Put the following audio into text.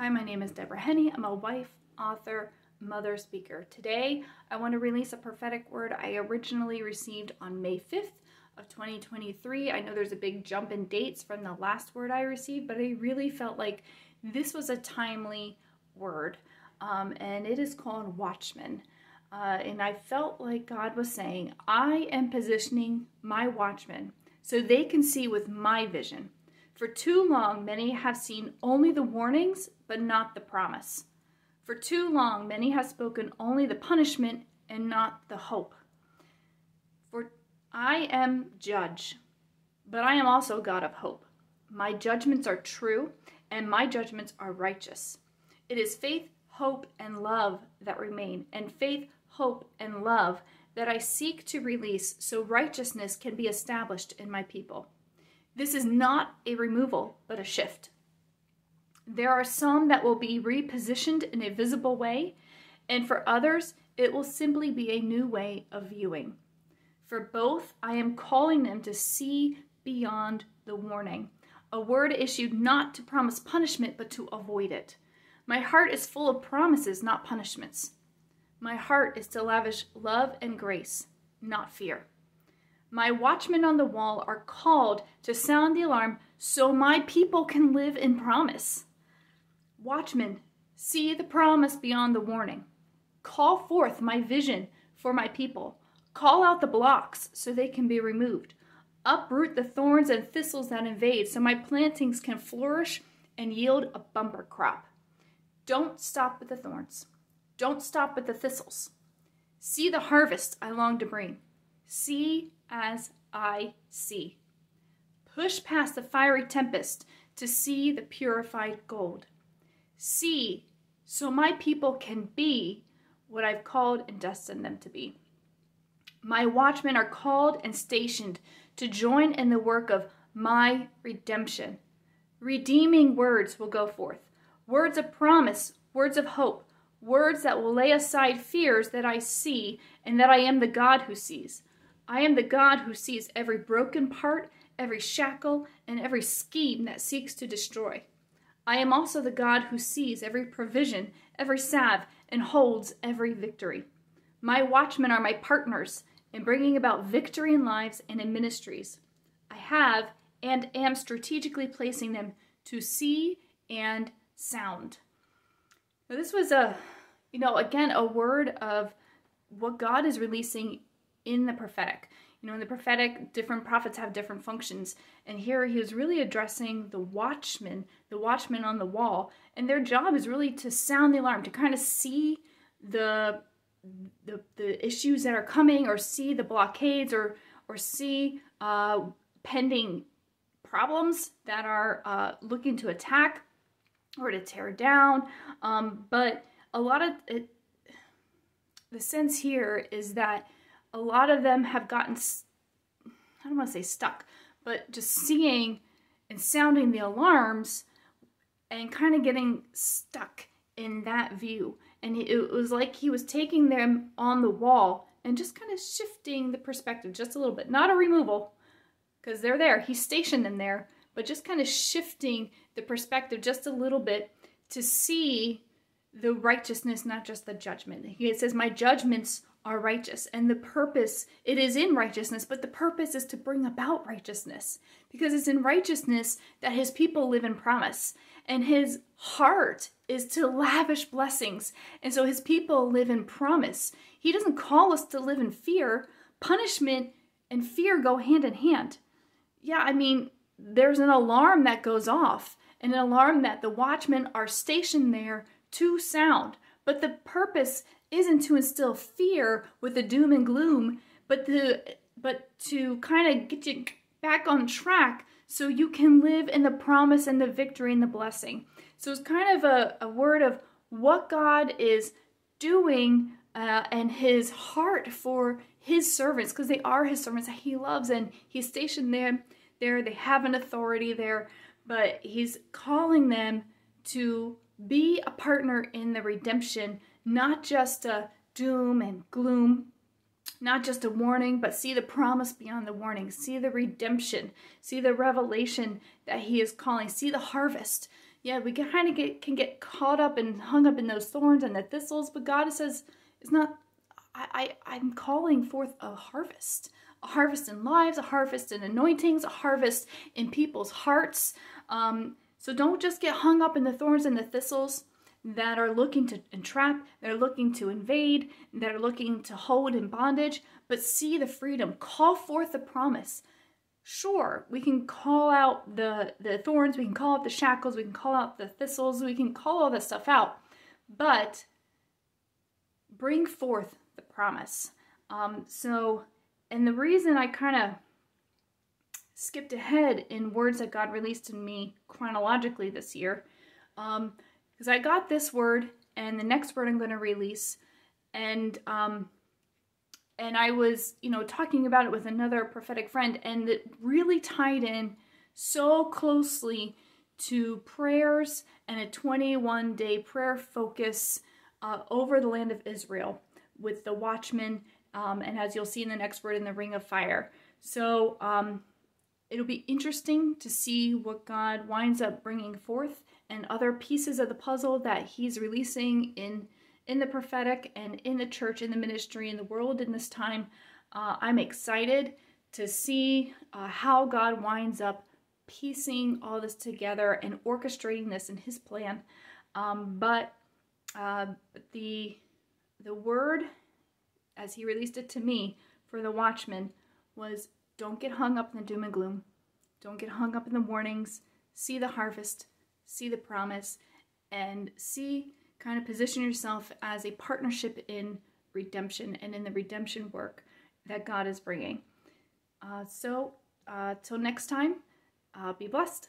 Hi, my name is Deborah Henney. I'm a wife, author, mother, speaker. Today, I want to release a prophetic word I originally received on May 5th of 2023. I know there's a big jump in dates from the last word I received, but I really felt like this was a timely word, and it is called Watchmen. And I felt like God was saying, I am positioning my watchmen so they can see with my vision. For too long, many have seen only the warnings, but not the promise. For too long, many have spoken only the punishment and not the hope. For I am judge, but I am also God of hope. My judgments are true, and my judgments are righteous. It is faith, hope, and love that remain, and faith, hope, and love that I seek to release so righteousness can be established in my people. This is not a removal, but a shift. There are some that will be repositioned in a visible way, and for others, it will simply be a new way of viewing. For both, I am calling them to see beyond the warning, a word issued not to promise punishment, but to avoid it. My heart is full of promises, not punishments. My heart is to lavish love and grace, not fear. My watchmen on the wall are called to sound the alarm so my people can live in promise. Watchmen, see the promise beyond the warning. Call forth my vision for my people. Call out the blocks so they can be removed. Uproot the thorns and thistles that invade so my plantings can flourish and yield a bumper crop. Don't stop with the thorns. Don't stop with the thistles. See the harvest I long to bring. See as I see. Push past the fiery tempest to see the purified gold. See so my people can be what I've called and destined them to be. My watchmen are called and stationed to join in the work of my redemption. Redeeming words will go forth. Words of promise, words of hope, words that will lay aside fears that I see and that I am the God who sees. I am the God who sees every broken part, every shackle, and every scheme that seeks to destroy. I am also the God who sees every provision, every salve, and holds every victory. My watchmen are my partners in bringing about victory in lives and in ministries. I have and am strategically placing them to see and sound. Now, this was again, a word of what God is releasing in the prophetic. In the prophetic, different prophets have different functions. And here he was really addressing the watchmen on the wall. And their job is really to sound the alarm, to kind of see the issues that are coming, or see the blockades, or see pending problems that are looking to attack or to tear down. But a lot of it, the sense here is that a lot of them have gotten, I don't want to say stuck, but just seeing and sounding the alarms and kind of getting stuck in that view. And it was like he was taking them on the wall and just kind of shifting the perspective just a little bit. Not a removal, because they're there. He stationed them there, but just kind of shifting the perspective just a little bit to see the righteousness, not just the judgment. It says, my judgments are righteous, and the purpose, it is in righteousness, but the purpose is to bring about righteousness, because it's in righteousness that his people live in promise, and his heart is to lavish blessings, and so his people live in promise. He doesn't call us to live in fear. Punishment and fear go hand in hand. Yeah, there's an alarm that goes off, an alarm that the watchmen are stationed there to sound, but the purpose isn't to instill fear with the doom and gloom, but to kind of get you back on track so you can live in the promise and the victory and the blessing. So it's kind of a word of what God is doing and his heart for his servants, because they are his servants that he loves, and he's stationed them there. They have an authority there, but he's calling them to be a partner in the redemption, not just a doom and gloom, not just a warning, but see the promise beyond the warning, see the redemption, see the revelation that he is calling, see the harvest, Yeah, we kind of can get caught up and hung up in those thorns and the thistles, but God says, it's not, I'm calling forth a harvest in lives, a harvest in anointings, a harvest in people's hearts. So don't just get hung up in the thorns and the thistles that are looking to entrap, that are looking to invade, that are looking to hold in bondage, but see the freedom. Call forth the promise. Sure, we can call out the thorns, we can call out the shackles, we can call out the thistles, we can call all this stuff out, but bring forth the promise. And the reason I kind of skipped ahead in words that God released in me chronologically this year, because I got this word and the next word I'm going to release, and I was, talking about it with another prophetic friend, and it really tied in so closely to prayers and a 21-day prayer focus over the land of Israel with the Watchmen, and as you'll see in the next word, in the Ring of Fire. So it'll be interesting to see what God winds up bringing forth and other pieces of the puzzle that he's releasing in the prophetic and in the church, in the ministry, in the world in this time. I'm excited to see how God winds up piecing all this together and orchestrating this in his plan. But the word, as he released it to me for the Watchmen, was don't get hung up in the doom and gloom. Don't get hung up in the warnings. See the harvest, see the promise, and kind of position yourself as a partnership in redemption and in the redemption work that God is bringing. Till next time, be blessed.